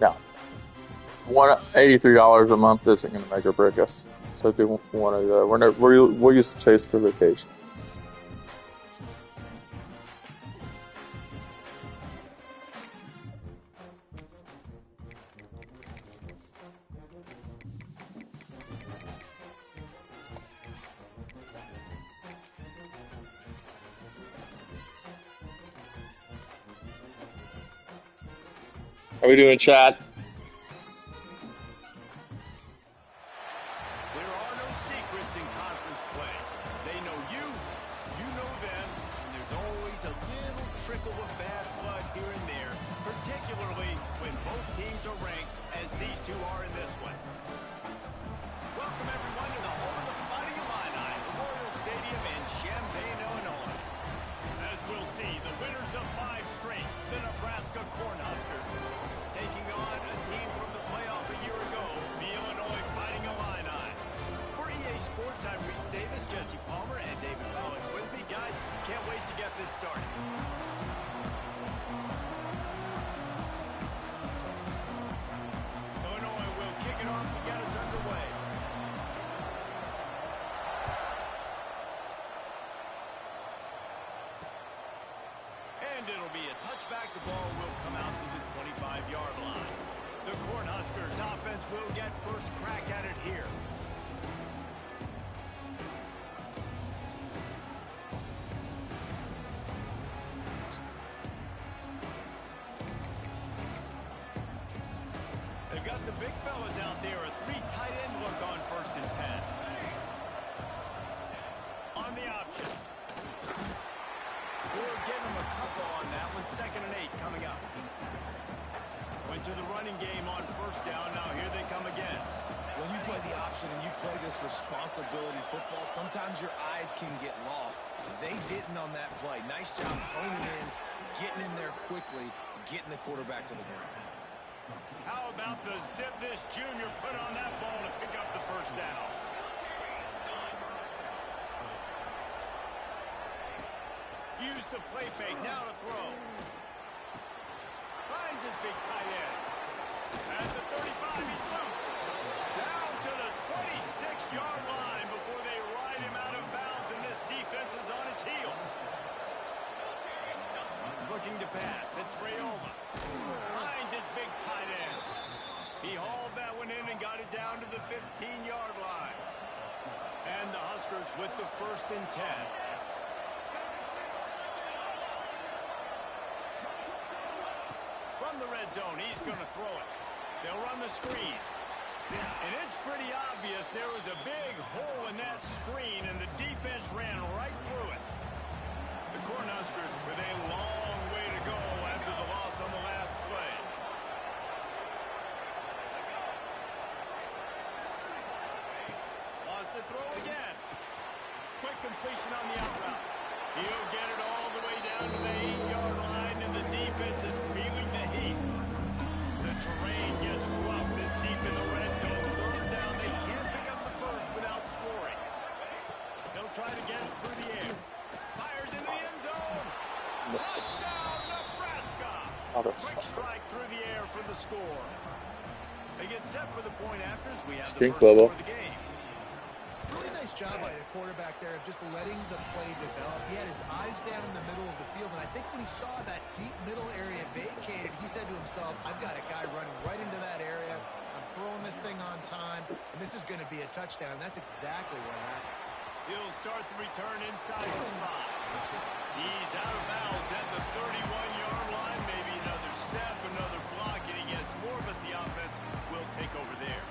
No. $83 a month isn't going to make or break us. So if you want to, we'll use Chase for vacation. How we doing, chat? There are no secrets in conference play. They know you, you know them, and there's always a little trickle of bad blood here and there, particularly when both teams are ranked as these two are in this one. Welcome everyone to the home of the Fighting Illini, Memorial Stadium in Champaign, Illinois. As we'll see, the winners of 5 straight, the Nebraska Cornhuskers, taking on a team from the playoff a year ago, the Illinois Fighting Illini. For EA Sports, I'm Reese Davis, Jesse Palmer, and David Pollock with me. Guys, can't wait to get this started. Illinois will kick it off to get us underway. And it'll be a touchback. The ball will come out to the 25-yard line. The Cornhuskers offense will get first crack at it here. They've got the big fellas out there. A 3 tight end look on 1st and 10. On the option. We'll give him a couple on that one. 2nd and 8 coming up. Went to the running game on 1st down. Now here they come again. When you play the option and you play this responsibility football, sometimes your eyes can get lost. They didn't on that play. Nice job honing in, getting in there quickly, getting the quarterback to the ground. How about the zip this junior put on that ball to pick up the 1st down? Use the play fake, now to throw. Finds his big tight end. At the 35, he's loose. Down to the 26-yard line before they ride him out of bounds, and this defense is on its heels. Looking to pass, it's Rayola. Finds his big tight end. He hauled that one in and got it down to the 15-yard line. And the Huskers with the 1st and 10. From the red zone, he's going to throw it. They'll run the screen. And it's pretty obvious there was a big hole in that screen, and the defense ran right through it. The Cornhuskers with a long way to go after the loss on the last play. Lost to throw again. Quick completion on the out route. He'll get it all the way down to the 8-yard line, and the defense is feeling the heat. The terrain gets rough this deep in the red zone. 3rd down, they can't pick up the 1st without scoring. They'll try to get it through the air. Fires into the end zone. Missed it. Touchdown, Nebraska. Quick strike through the air for the score. They get set for the point after as we have the first score of the game. Really nice job by the quarterback there of just letting the play develop. He had his eyes down in the middle of the field, and I think when he saw that deep middle area vacated, he said to himself, I've got a guy running right into that area. I'm throwing this thing on time, and this is going to be a touchdown. That's exactly what happened. He'll start the return inside the spot. He's out of bounds at the 31-yard line. Maybe another step, another block, and he gets more, but the offense will take over there.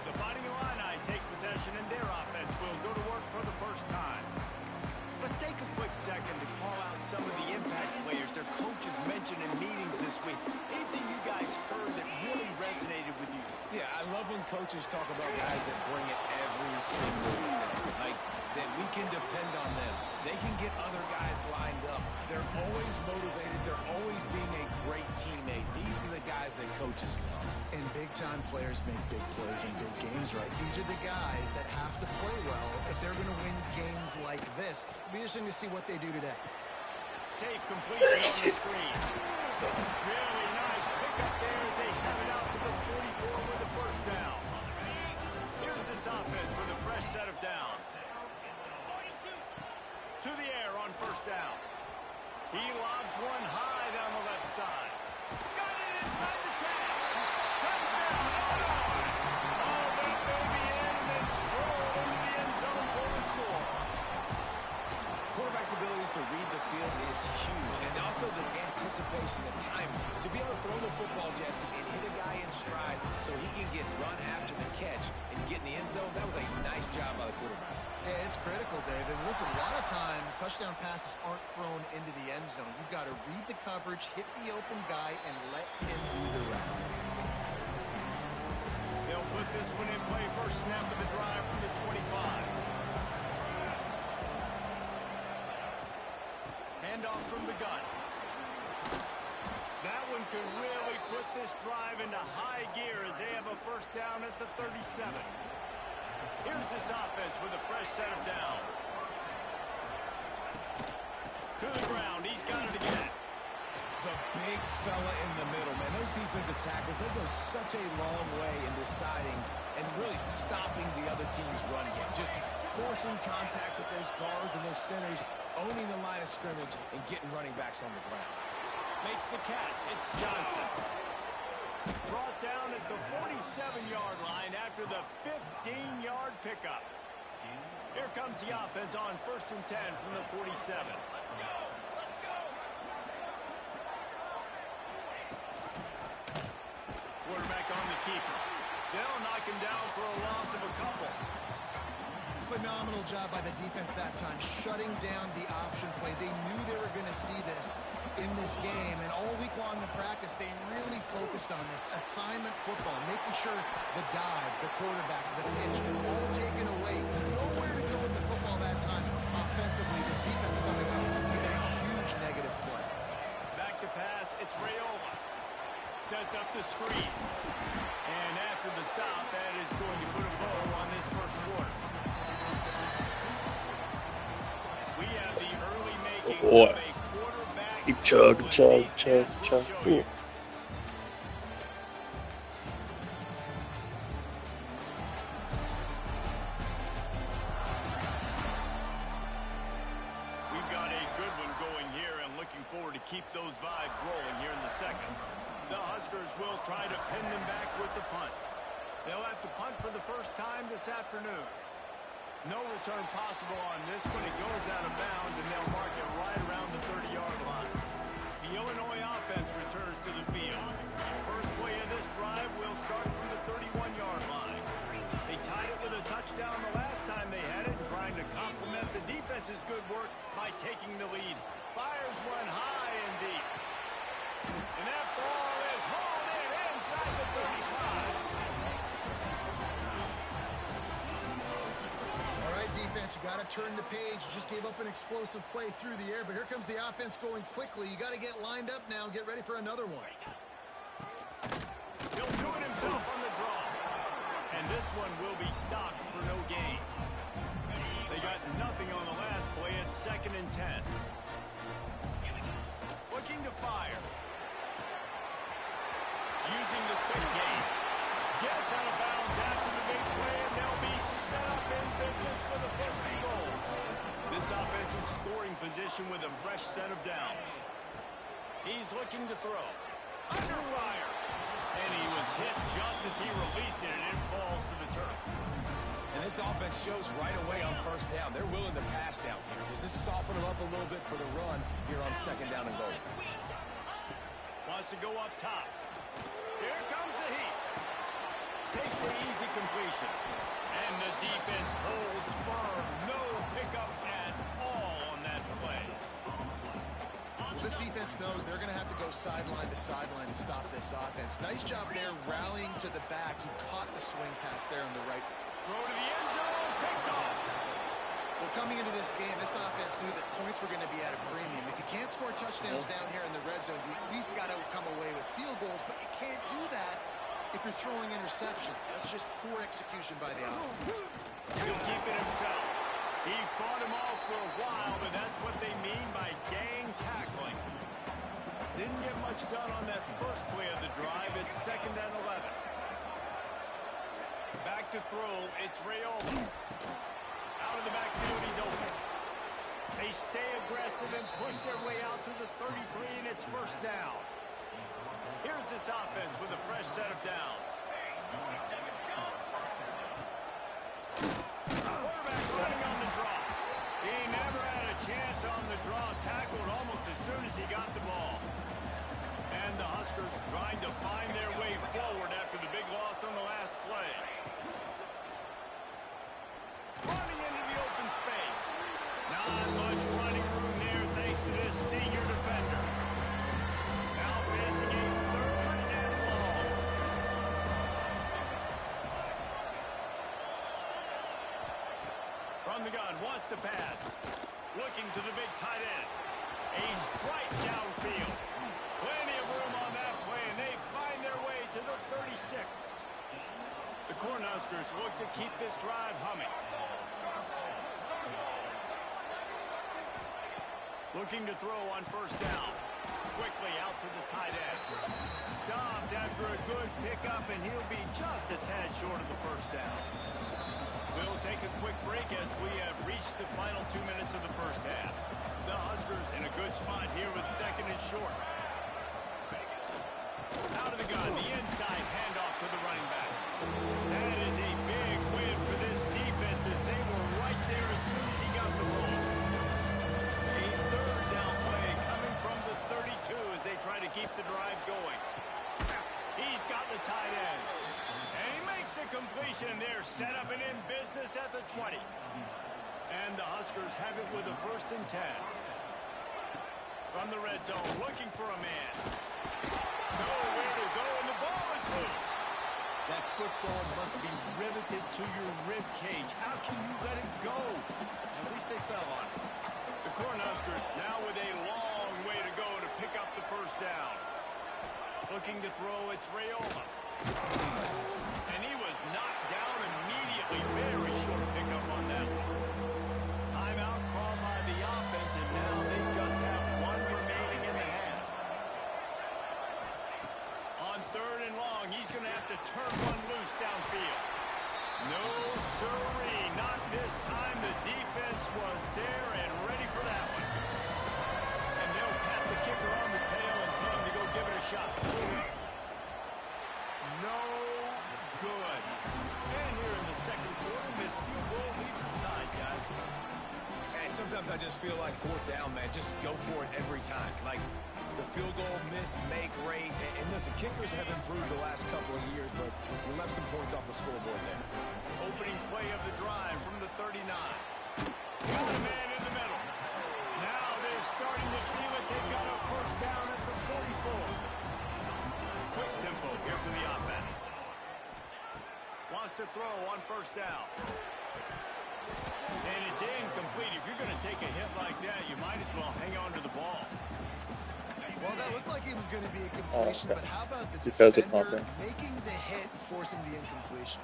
The Fighting Illini take possession, and their offense will go to work for the 1st time. Let's take a quick second to call out some of the impact players their coaches mentioned in meetings this week. Anything you guys heard that really resonated with you? Yeah, I love when coaches talk about guys that bring it every single day. Like, that we can depend on them. They can get other guys lined up. They're always motivated. They're always being a great teammate. These are the guys that coaches love. And big-time players make big plays in big games, right? These are the guys that have to play well if they're going to win games like this. It'll be interesting to see what they do today. Safe completion on the screen. Really nice pickup there as they have it out the timing. To be able to throw the football, Jesse, and hit a guy in stride so he can get run after the catch and get in the end zone, that was a nice job by the quarterback. Yeah, it's critical, David. Listen, a lot of times touchdown passes aren't thrown into the end zone. You've got to read the coverage, hit the open guy, and let him do the rest. They'll put this one in play. First snap of the drive from the 25. Handoff from the gun. That one could really put this drive into high gear as they have a first down at the 37. Here's this offense with a fresh set of downs. To the ground. He's got it again. The big fella in the middle, man. Those defensive tackles, they go such a long way in deciding and really stopping the other team's run game. Just forcing contact with those guards and those centers, owning the line of scrimmage, and getting running backs on the ground. Makes the catch. It's Johnson. Brought down at the 47-yard line after the 15-yard pickup. Here comes the offense on 1st and 10 from the 47. Quarterback on the keeper. They'll knock him down for a loss of a couple. Phenomenal job by the defense that time, shutting down the option play. They knew they were going to see this in this game, and all week long in practice, they really focused on this assignment football, making sure the dive, the quarterback, the pitch, all taken away. Nowhere to go with the football that time. Offensively, the defense coming up with a huge negative play. Back to pass, it's Raiola. Sets up the screen. And after the stop, that is going to put a bow on this first quarter. We have the early making boy. of a quarterback. Keep chug. Ooh. We've got a good one going here and looking forward to keep those vibes rolling here in the second. The Huskers will try to pin them back with the punt. They'll have to punt for the first time this afternoon. No return possible on this one. It goes out of bounds, and they'll mark it right around the 30-yard line. The Illinois offense returns to the field. First play of this drive will start from the 31-yard line. They tied it with a touchdown the last time they had it, trying to complement the defense's good work by taking the lead. Fires one high and deep. And that ball is hauled in inside the 35. All right, defense, you got to turn the page. You just gave up an explosive play through the air, but here comes the offense going quickly. You got to get lined up now and get ready for another one. He'll do it himself on the draw. And this one will be stopped for no gain. They got nothing on the last play. It's 2nd and 10. Looking to fire. Using the quick game. Gets out of bounds after the big play, and they'll be set up in business for the first and goal. This offensive scoring position with a fresh set of downs. He's looking to throw. Under fire. And he was hit just as he released it, and it falls to the turf. And this offense shows right away on first down. They're willing to pass down here. Does this soften them up a little bit for the run here on 2nd down and goal? Wants to go up top. Here comes the heat. Takes the easy completion. And the defense holds firm. No pickup at all on that play. Well, this defense knows they're going to have to go sideline to stop this offense. Nice job there rallying to the back who caught the swing pass there on the right. Throw to the end zone. Picked off. Well, coming into this game, this offense knew that points were going to be at a premium. If you can't score touchdowns down here in the red zone, you at least got to come away with field goals, but you can't do that if you're throwing interceptions. That's just poor execution by the offense. He'll keep it himself. He fought him off for a while, but that's what they mean by gang tackling. Didn't get much done on that first play of the drive. It's 2nd and 11. Back to throw. It's Raiola. Out of the backfield, he's open. They stay aggressive and push their way out to the 33, and it's first down. Here's this offense with a fresh set of downs. Quarterback running on the draw. He never had a chance on the draw. Tackled almost as soon as he got the ball. find their way forward after the big loss on the last play. Running into the open space. Not much running room there thanks to this senior defender. Now facing a 3rd and long. From the gun, wants to pass. Looking to the big tight end. A strike downfield. Plenty of room on that play, and they find their way to the 36. The Cornhuskers look to keep this drive humming. Looking to throw on 1st down. Quickly out to the tight end. Stopped after a good pickup, and he'll be just a tad short of the 1st down. We'll take a quick break as we have reached the final 2 minutes of the 1st half. The Huskers in a good spot here with 2nd and short. Out of the gun, the inside handoff to the running back. That is a big win for this defense as they were right there as soon as he got the ball. A 3rd down play coming from the 32 as they try to keep the drive going. He's got the tight end. And he makes a completion, and they're set up and in business at the 20. And the Huskers have it with a 1st and 10. From the red zone, looking for a man. Nowhere to go, and the ball is loose. That football must be riveted to your rib cage. How can you let it go? At least they fell on it. The Cornhuskers now with a long way to go to pick up the 1st down. Looking to throw, it's Rayola. And he was knocked down immediately. Very short pickup on that one. Timeout called by the offense, and now they just have 1 remaining in the half. On 3rd and long, he's going to have to turn one loose downfield. No, sirree, not this time. The defense was there and ready for that one. And they'll pat the kicker on the tail and tell him to go give it a shot. No good. And here in the 2nd quarter, this field goal leaves us tied, guys. Hey, sometimes I just feel like 4th down, man. Just go for it every time. Like the field goal miss, make rate. And listen, kickers have improved the last couple of years, but we left some points off the scoreboard there. Opening play of the drive from the 39. Got a man in the middle. Now they're starting to feel it. They've got a 1st down at the 44. Quick tempo here for the offense. Wants to throw on 1st down. And it's incomplete. If you're going to take a hit like that, you might as well hang on to the ball. Well, that looked like it was going to be a completion, but how about the Defensive defender pumping. making the hit, forcing the incompletion?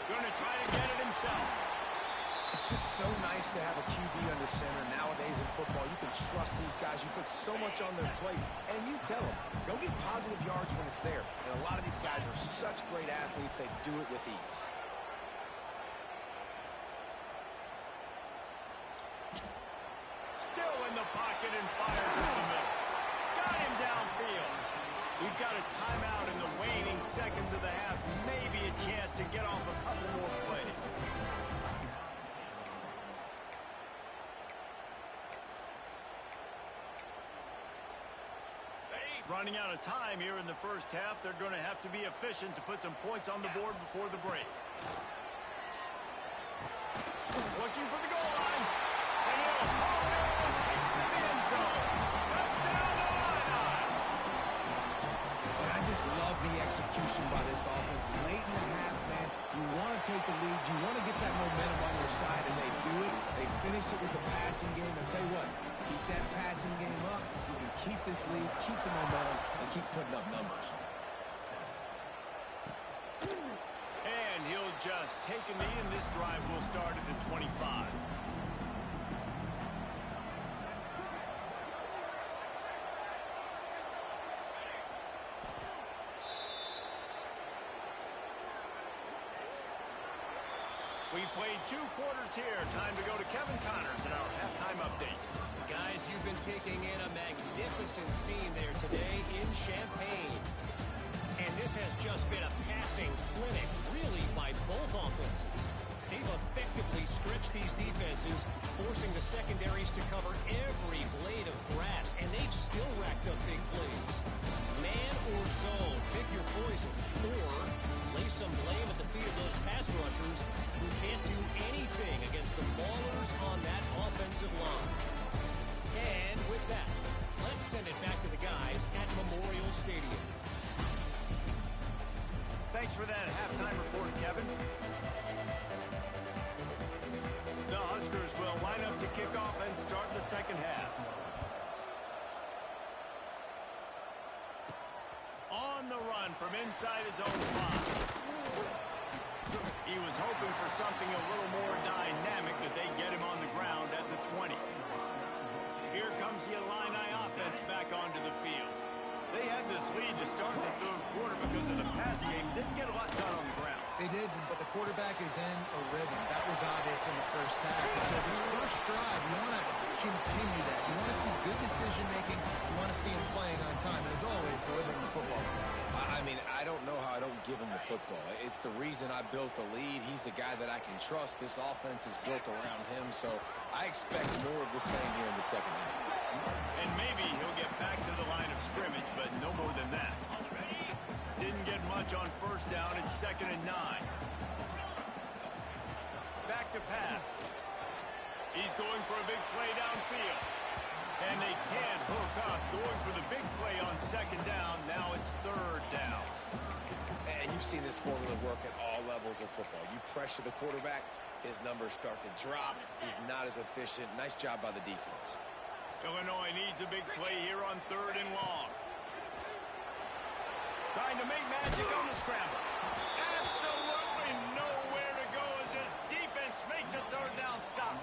Going to try to get it himself. It's just so nice to have a QB under center. Nowadays in football, you can trust these guys. You put so much on their plate, and you tell them, go get positive yards when it's there. And a lot of these guys are such great athletes, they do it with ease. Still in the pocket and fires in the middle. Got him downfield. We've got a timeout in the waning seconds of the half. Maybe a chance to get off a couple more plays. Running out of time here in the 1st half. They're going to have to be efficient to put some points on the board before the break. Looking for the goal line. And he'll haul it and take it to the end zone. Touchdown, Illini! And I just love the execution by this offense. Late in the half, man, you want to take the lead. You want to get that momentum on your side, and they do it. They finish it with the passing game. I'll tell you what, keep that passing game up. You can keep this lead, keep the momentum, and keep putting up numbers. And he'll just take a knee, and this drive will start at the 25. We've played 2 quarters here. Time to go to Kevin Connors in our halftime update. Guys, you've been taking in a magnificent scene there today in Champaign. And this has just been a passing clinic, really, by both offenses. They've effectively stretched these defenses, forcing the secondaries to cover every blade of grass. And they've kickoff and start the second half. On the run from inside his own 5. He was hoping for something a little more dynamic, that they get him on the ground at the 20. Here comes the Illini offense back onto the field. They had this lead to start the third quarter because of the passing game. Didn't get a lot done on the ground. They did, but the quarterback is in a rhythm. That was obvious in the first half. And so this first drive, you want to continue that. You want to see good decision-making. You want to see him playing on time. And as always, delivering the football. I mean, I don't know how I don't give him the football. It's the reason I built the lead. He's the guy that I can trust. This offense is built around him, so I expect more of the same here in the second half. And maybe he'll get back to the line of scrimmage, but no more than that. Didn't get much on first down. It's 2nd and 9. Back to pass. He's going for a big play downfield. And they can't hook up. Going for the big play on 2nd down. Now it's 3rd down. And you've seen this formula work at all levels of football. You pressure the quarterback, his numbers start to drop. He's not as efficient. Nice job by the defense. Illinois needs a big play here on 3rd and long. Trying to make magic on the scramble. Absolutely nowhere to go as this defense makes a 3rd down stop.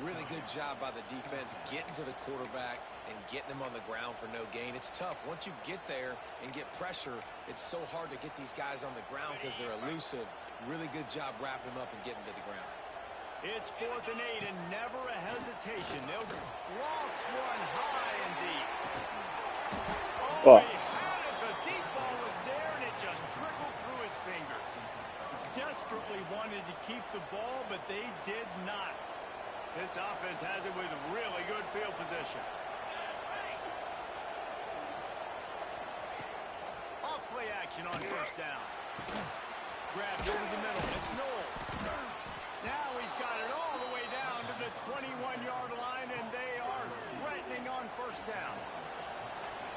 Really good job by the defense getting to the quarterback and getting him on the ground for no gain. It's tough. Once you get there and get pressure, it's so hard to get these guys on the ground because they're elusive. Really good job wrapping him up and getting to the ground. It's 4th and 8 and never a hesitation. They'll launch one high and deep. Oh, he had it. The deep ball was there and it just trickled through his fingers. Desperately wanted to keep the ball, but they did not. This offense has it with really good field position. Off play action on first down. Grabbed over the middle. It's Knowles. Now he's got it all the way down to the 21-yard line, and they are threatening on first down.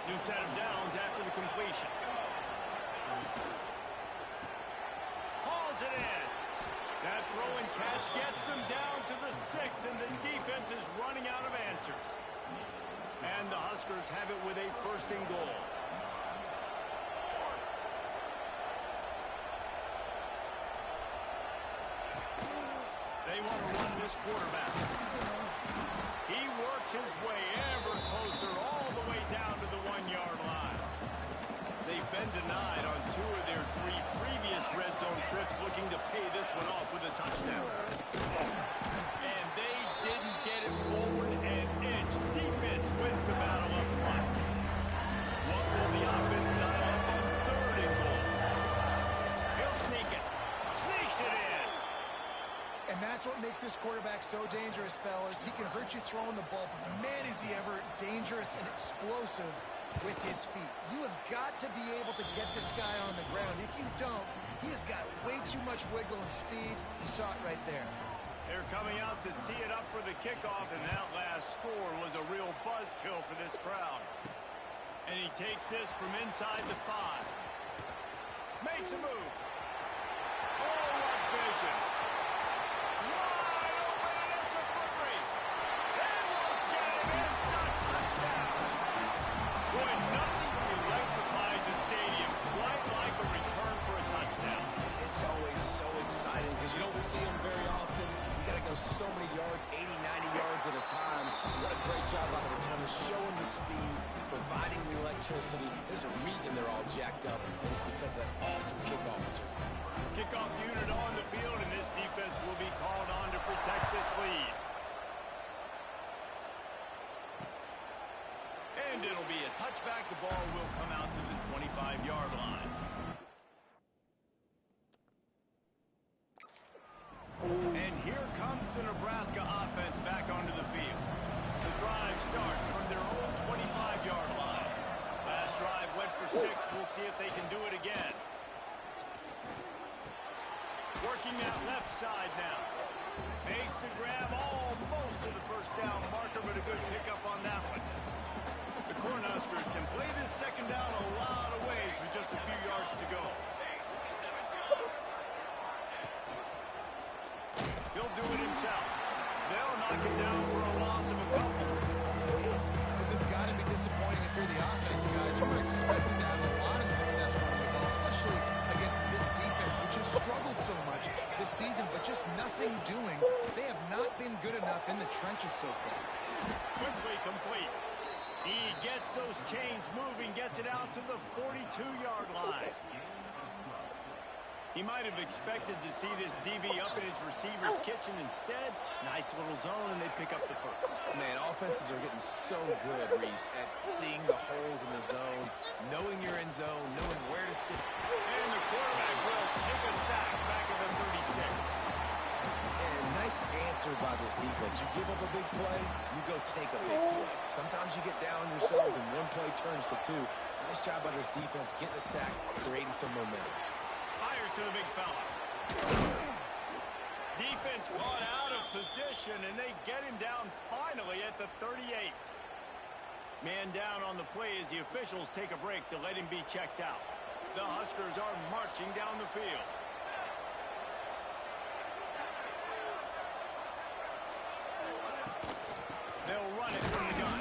New set of downs after the completion. Hauls it in. That throw and catch gets them down to the 6, and the defense is running out of answers. And the Huskers have it with a 1st and goal. They want to run this quarterback. He works his way ever closer all the way down to the 1-yard line. They've been denied on 2 of their 3 previous red zone trips, looking to pay this one off with a touchdown. And they didn't get it forward an inch. Defense wins the battle up front. What will the offense dial up on 3rd and goal? He'll sneak it. Sneaks it in. And that's what makes this quarterback so dangerous, fellas. He can hurt you throwing the ball, but man, is he ever dangerous and explosive with his feet. You have got to be able to get this guy on the ground. If you don't, he has got way too much wiggle and speed. You saw it right there. They're coming out to tee it up for the kickoff, and that last score was a real buzzkill for this crowd. And he takes this from inside the 5. Makes a move. Oh, what vision. Wide open, and it's a foot race. They won't get him. It's a touchdown. Boy, nothing electrifies a stadium quite like a return for a touchdown. It's always so exciting because you don't see them very often. You got to go so many yards, 80, 90 yards at a time. What a great job by the returners, showing the speed, providing the electricity. There's a reason they're all jacked up, and it's because of that awesome kickoff return. Kickoff unit on the field, and this defense will be called on to protect this lead. And it'll be a touchback. The ball will come out to the 25-yard line. And here comes the Nebraska offense back onto the field. The drive starts from their own 25-yard line. Last drive went for 6. We'll see if they can do it again. Working that left side now. Makes the grab almost to the first down marker, but a good pickup on that one. The Cornhuskers can play this second down a lot of ways with just a few yards to go. He'll do it himself. They'll knock him trenches so far. Quickly complete. He gets those chains moving, gets it out to the 42-yard line. He might have expected to see this DB up in his receiver's kitchen. Instead, nice little zone, and they pick up the first. Man, offenses are getting so good, Reese, at seeing the holes in the zone, knowing you're in zone, knowing where to sit. And the quarterback will take a sack back at the 36. And nice answer by this defense. You give up a big play, you go take a big play. Sometimes you get down yourselves and one play turns to two. Nice job by this defense getting a sack, creating some momentum. Fires to the big fella. Defense caught out of position, and they get him down finally at the 38. Man down on the play as the officials take a break to let him be checked out. The Huskers are marching down the field. They'll run it from the gun.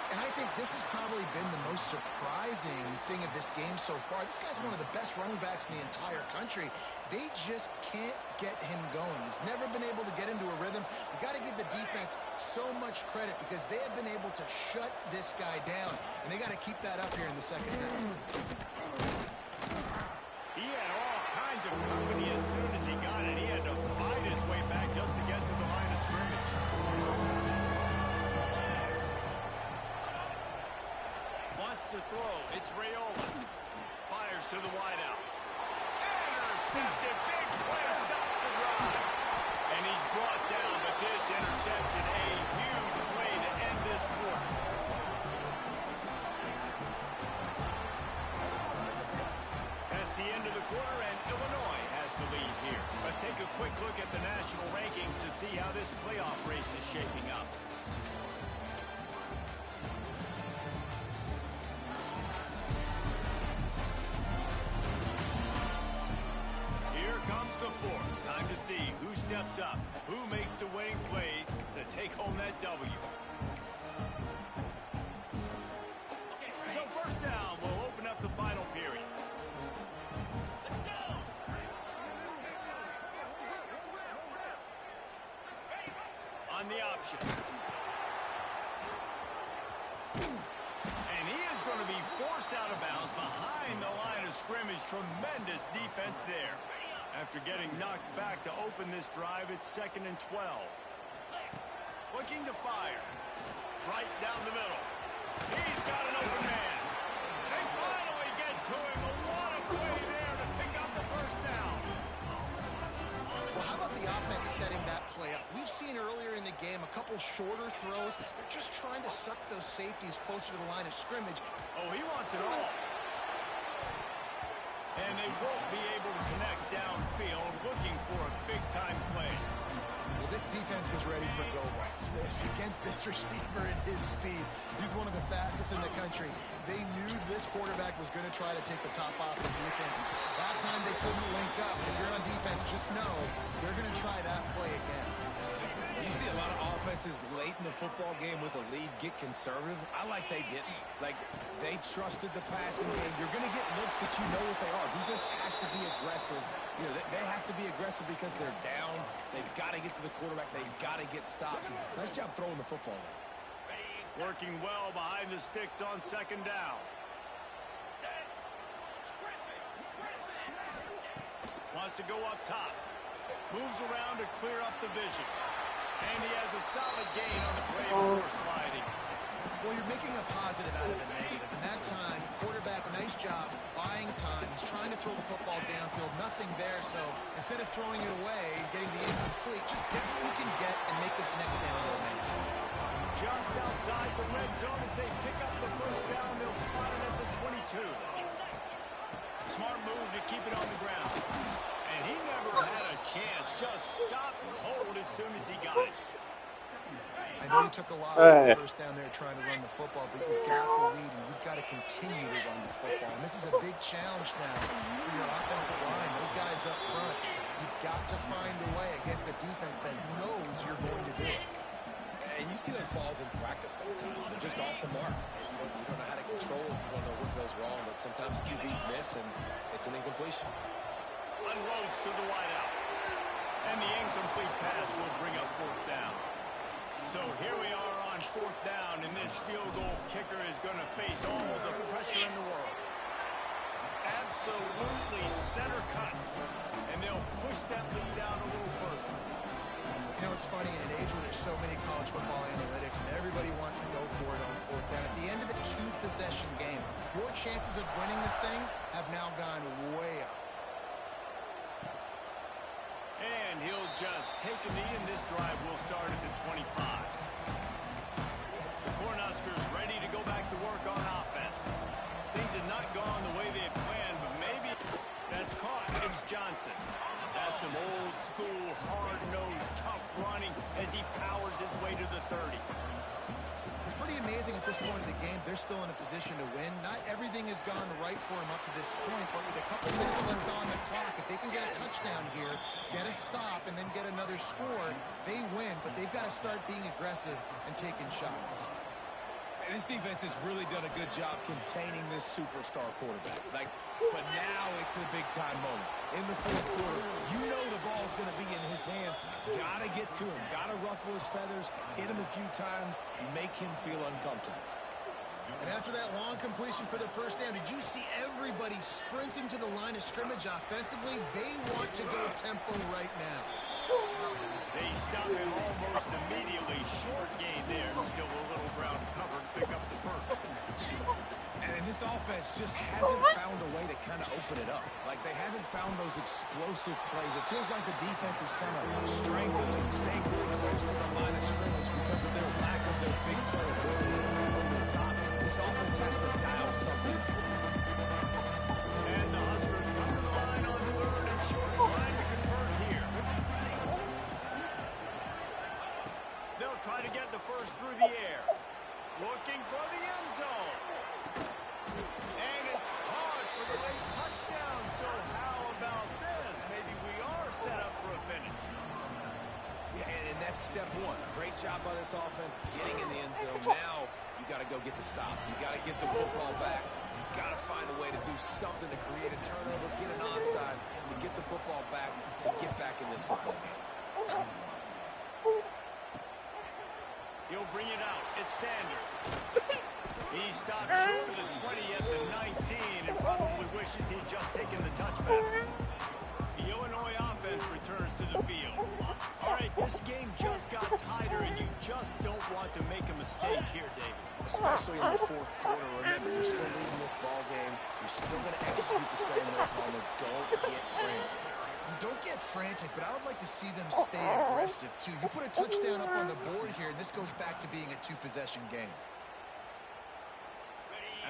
And I think this has probably been the most surprising thing of this game so far. This guy's one of the best running backs in the entire country. They just can't get him going. He's never been able to get into a rhythm. You got to give the defense so much credit because they have been able to shut this guy down. And they got to keep that up here in the second half. He had all kinds of company as soon as he got it. He had to fight his way back just to get to the line of scrimmage. To throw. It's Raiola. Fires to the wideout. Intercepted. Big play stops the drive. And he's brought down, but this interception, a huge play to end this quarter. That's the end of the quarter, and Illinois has the lead here. Let's take a quick look at the national rankings to see how this playoff race is shaping up. Time to see who steps up, who makes the winning plays to take home that W. So first down, we'll open up the final period. On the option. And he is going to be forced out of bounds behind the line of scrimmage. Tremendous defense there. After getting knocked back to open this drive, it's 2nd and 12. Looking to fire. Right down the middle. He's got an open man. They finally get to him. What a play there to pick up the first down. Well, how about the offense setting that play up? We've seen earlier in the game a couple shorter throws. They're just trying to suck those safeties closer to the line of scrimmage. Oh, he wants it all. And they won't be able to connect downfield, looking for a big-time play. Well, this defense was ready for go routes. Against this receiver and his speed. He's one of the fastest in the country. They knew this quarterback was going to try to take the top off the defense. That time they couldn't link up. If you're on defense, just know they're going to try that play again. You see a lot of offenses late in the football game with a lead get conservative. I like they didn't. Like, they trusted the passing game. You're going to get looks that you know what they are. Defense has to be aggressive. You know, they have to be aggressive because they're down. They've got to get to the quarterback. They've got to get stops. Nice job throwing the football there. Working well behind the sticks on 2nd down. Wants to go up top. Moves around to clear up the vision. And he has a solid gain on the play before sliding. Well, you're making a positive out of a negative. And that time, quarterback, nice job, buying time. He's trying to throw the football downfield. Nothing there, so instead of throwing it away and getting the incomplete, just get what you can get and make this next down momentum. Just outside the red zone as they pick up the first down. They'll spot it at the 22. Smart move to keep it on the ground. And he never had a chance. Just stopped cold as soon as he got it. I know you took a loss on the first down there trying to run the football, but you've got the lead and you've got to continue to run the football. And this is a big challenge now for your offensive line. Those guys up front, you've got to find a way against the defense that knows you're going to do it. And you see those balls in practice sometimes. They're just off the mark. You don't know how to control it. You don't know what goes wrong, but sometimes QBs miss, and it's an incompletion. Unloads to the wideout. And the incomplete pass will bring up 4th down. So here we are on 4th down, and this field goal kicker is going to face all the pressure in the world. Absolutely center cut, and they'll push that lead out a little further. You know, it's funny, in an age where there's so many college football analytics and everybody wants to go for it on 4th down, at the end of the 2-possession game, your chances of winning this thing have now gone way up. And he'll just take a knee, and this drive will start at the 25. The Cornhuskers ready to go back to work on offense. Things have not gone the way they had planned, but maybe that's caught. It's Johnson. That's some old-school, hard-nosed, tough running as he powers his way to the 30. It's pretty amazing at this point of the game. They're still in a position to win. Not everything has gone right for them up to this point, but with a couple minutes left on the clock, if they can get a touchdown here, get a stop, and then get another score, they win. But they've got to start being aggressive and taking shots. And this defense has really done a good job containing this superstar quarterback. But now it's the big-time moment. In the 4th quarter, you know the ball's going to be in his hands. Got to get to him. Got to ruffle his feathers, hit him a few times, make him feel uncomfortable. And after that long completion for the first down, did you see everybody sprinting to the line of scrimmage offensively? They want to go tempo right now. They stop him almost immediately. Short gain there. Still a little ground covered. Pick up the first. And this offense just hasn't found a way to kind of open it up. Like, they haven't found those explosive plays. It feels like the defense is kind of strangling and staying really close to the line of scrimmage because of their lack of their big play ability over the top. This offense has to dial something. And the Huskers come to the line on 3rd and short, trying to convert here. They'll try to get the first through the air. Looking for the end zone. And it's caught for the late touchdown. So how about this? Maybe we are set up for a finish. Yeah, and that's step one. Great job by this offense getting in the end zone. Now you got to go get the stop. You got to get the football back. You got to find a way to do something to create a turnover, get an onside, to get the football back, to get back in this football game. He'll bring it out. It's Sanders. He stopped short of the 20 at the 19 and probably wishes he'd just taken the touchback. The Illinois offense returns to the field. All right, this game just got tighter, and you just don't want to make a mistake here, David. Especially in the 4th quarter. Remember, you're still leading this ball game. You're still going to execute the same way, Palmer. Don't get frantic. Don't get frantic, but I would like to see them stay aggressive, too. You put a touchdown up on the board here, and this goes back to being a 2-possession game.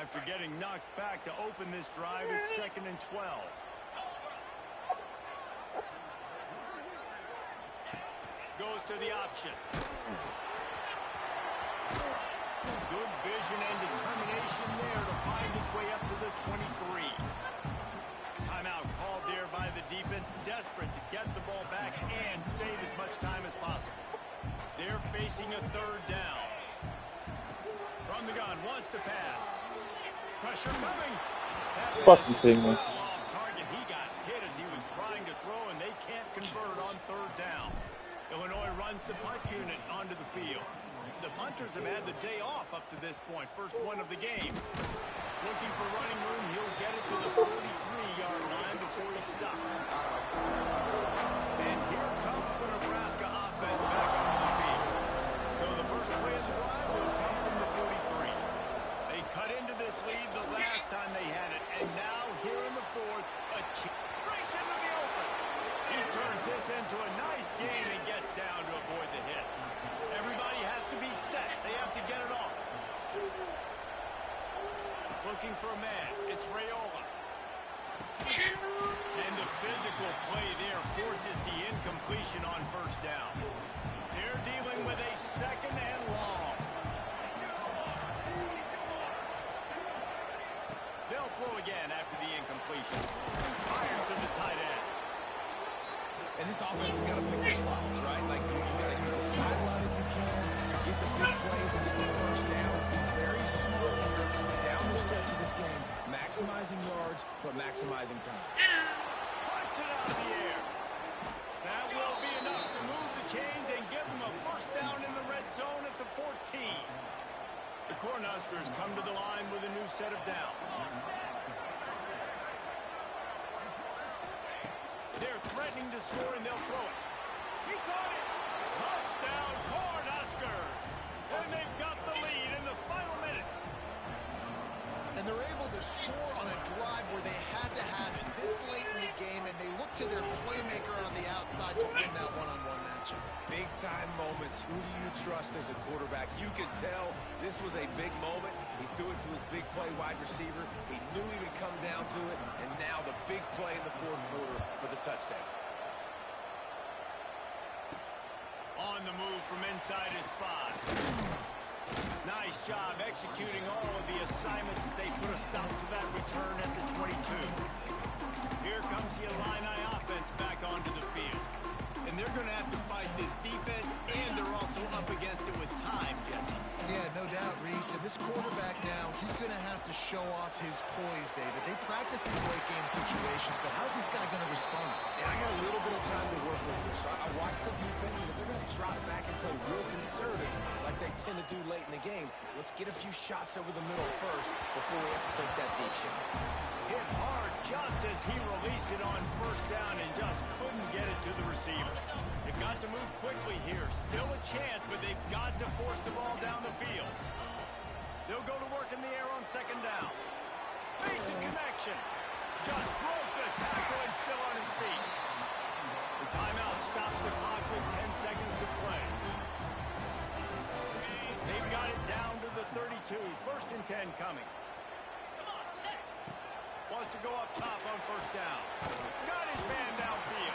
After getting knocked back to open this drive, it's 2nd and 12. Goes to the option. Good vision and determination there to find his way up to the 23. Timeout called there by the defense, desperate to get the ball back and save as much time as possible. They're facing a 3rd down. From the gun, wants to pass. Pressure coming. Fucking team, man. Off target. He got hit as he was trying to throw, and they can't convert on 3rd down. Illinois runs the punt unit onto the field. The punters have had the day off up to this point. First one of the game. Looking for running room. He'll get it to the 43-yard line before he stops. And here comes the Nebraska offense back onto the field. So the first play of the drive will come from the 43. They cut into this lead the last time they had it. And now here in the 4th, a chip breaks into the open. He turns this into a nice gain and gets down to avoid the hit. Everybody has to be set. They have to get it off. Looking for a man. It's Raiola. And the physical play there forces the incompletion on 1st down. They're dealing with a 2nd and long. They'll throw again after the incompletion. Fires to the tight end. And this offense has got to pick their spots, right? Like, you got to use the sideline if you can, get the big plays and get the first downs. Be very smart here down the stretch of this game, maximizing yards, but maximizing time. Puts it out of the air. That will be enough to move the chains and give them a first down in the red zone at the 14. The Cornhuskers come to the line with a new set of downs. They're threatening to score, and they'll throw it. He caught it! Touchdown, Cornhuskers! And they've got the lead in the final minute. And they're able to score on a drive where they had to have it this late in the game, and they look to their playmaker on the outside to win that one-on-one matchup. Big-time moments. Who do you trust as a quarterback? You could tell this was a big moment. He threw it to his big play wide receiver. He knew he would come down to it, and now the big play in the fourth quarter for the touchdown. On the move from inside his 5. Nice job executing all of the assignments as they put a stop to that return at the 22. Here comes the Illini offense back onto the field. And they're going to have to fight this defense, and they're also up against it with time, Jesse. Yeah, no doubt, Reese. And this quarterback now, he's going to have to show off his poise, David. They practice these late-game situations, but how's this guy going to respond? And I got a little bit of time to work with here, so I watch the defense, and if they're going to drop back and play real conservative like they tend to do late in the game, let's get a few shots over the middle first before we have to take that deep shot. Hit hard just as he released it on first down and just couldn't get it to the receiver. They've got to move quickly here. Still a chance, but they've got to force the ball down the field. They'll go to work in the air on second down. Makes a connection. Just broke the tackle and still on his feet. The timeout stops the clock with 10 seconds to play. They've got it down to the 32. First and 10 coming. Wants to go up top on first down. Got his man downfield.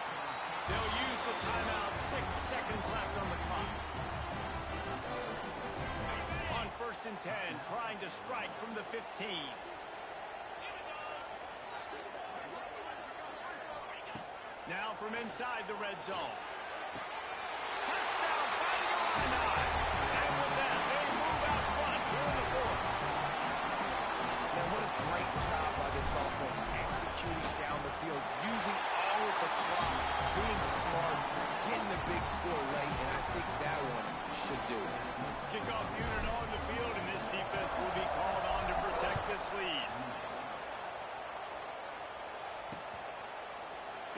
They'll use the timeout. 6 seconds left on the clock. On first and 10, trying to strike from the 15. Now from inside the red zone. Touchdown, finding a line. And with that, they move out front here in the fourth. Now, what a great job by this offense executing down the field, using all of the clock, being smart, getting the big score late, and I think that one should do it. Kickoff unit on the field, and this defense will be called on to protect this lead.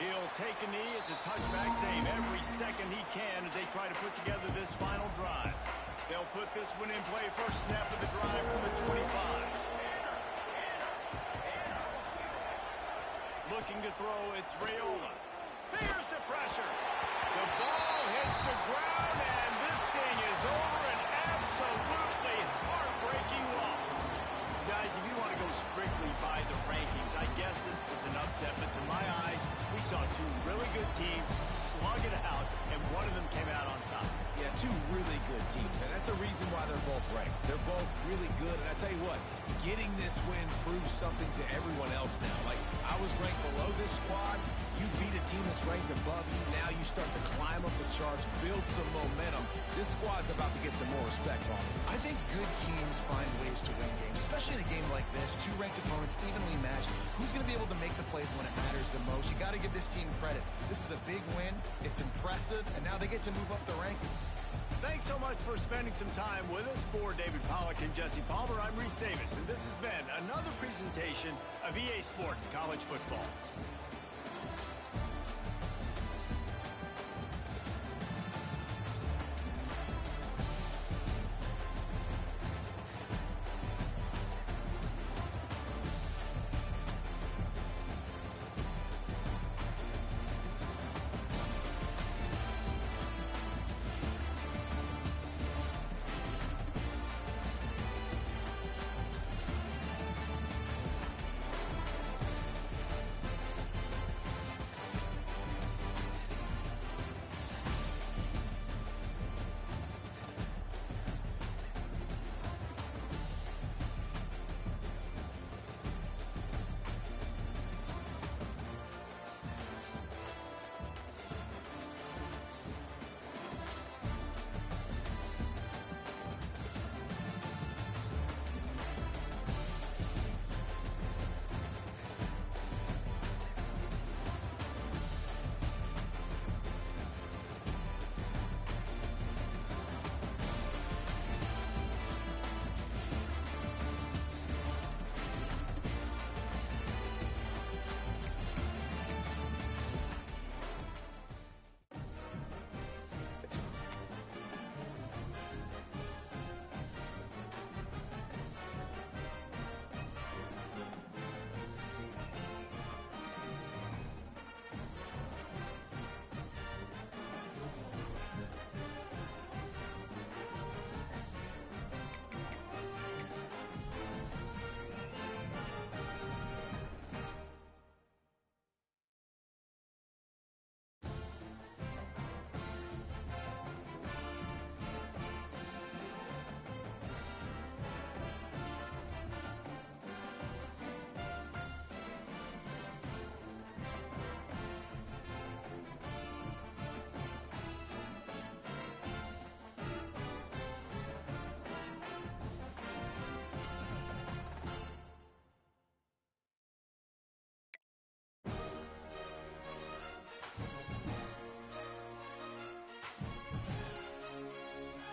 He'll take a knee. It's a touchback save every second he can as they try to put together this final drive. They'll put this one in play first snap of the drive from the 25. Looking to throw, it's Raiola. There's the pressure. The ball hits the ground, and this thing is over. An absolutely heartbreaking loss. Guys, if you want to go strictly by the rankings, I guess this was an upset, but to my eyes, we saw two really good teams slug it out, and one of them came out on top. Yeah, two really good teams, and that's a reason why they're both ranked. They're both really good, and I tell you what, getting this win proves something to everyone else now. Like, I was ranked below this squad. You beat a team that's ranked above you. Now you start to climb up the charts, build some momentum. This squad's about to get some more respect on it. I think good teams find ways to win games, especially in a game like this. Two ranked opponents evenly matched. Who's going to be able to make the plays when it matters the most? You got to give this team credit. This is a big win. It's impressive, and now they get to move up the rankings. Thanks so much for spending some time with us. For David Pollack and Jesse Palmer, I'm Reese Davis, and this has been another presentation of EA Sports College Football.